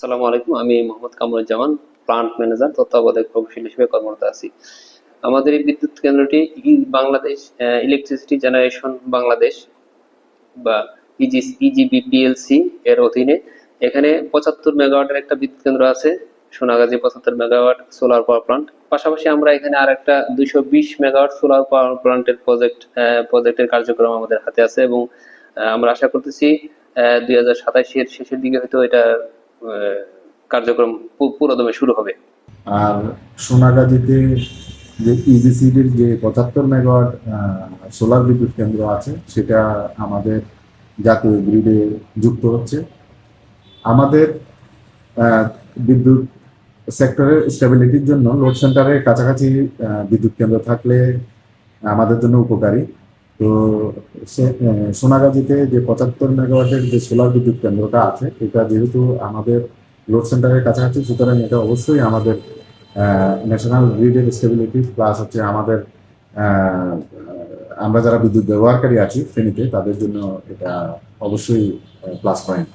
আসসালামু আলাইকুম। আমি মোহাম্মদ কামরুজ্জামান, প্লান্ট ম্যানেজার, তত্ত্বাবধায়ক প্রকৌশলী হিসেবে কর্মরত আছি। আমাদের এই বিদ্যুৎ কেন্দ্রটি বাংলাদেশ ইলেকট্রিসিটি জেনারেশন বাংলাদেশ বা ইজিবি পিএলসি এর অধীনে। এখানে 75 মেগাওয়াটের একটা বিদ্যুৎ কেন্দ্র আছে, Sonagazi 75 megawatt solar power plant. পাশাপাশি আমরা এখানে আর একটা 220 মেগাওয়াট সোলার পাওয়ার প্লান্টের প্রজেক্টের কার্যক্রম আমাদের হাতে আছে, এবং আমরা আশা করতেছি 2027-এর শেষের দিকে হয়তো এটা কার্যক্রম পুরোদমে শুরু হবে। আর সোনাগাজীতে যে ইজিসিডির যে 75 মেগাওয়াট সোলার বিদ্যুৎ কেন্দ্র আছে সেটা আমাদের জাতীয় গ্রিডে যুক্ত হচ্ছে। আমাদের বিদ্যুৎ সেক্টরের স্টেবিলিটির জন্য লোড সেন্টারের কাছাকাছি বিদ্যুৎ কেন্দ্র থাকলে আমাদের জন্য উপকারী। তো সোনাগাজীতে যে 75 মেগাওয়াটের যে সোলার বিদ্যুৎ কেন্দ্রটা আছে এটা যেহেতু আমাদের লোড সেন্টারের কাছাকাছি, সুতরাং এটা অবশ্যই আমাদের ন্যাশনাল গ্রিডের স্টেবিলিটি প্লাস হচ্ছে আমাদের আমরা যারা বিদ্যুৎ ব্যবহারকারী আছি ফেনীতে তাদের জন্য এটা অবশ্যই প্লাস পয়েন্ট।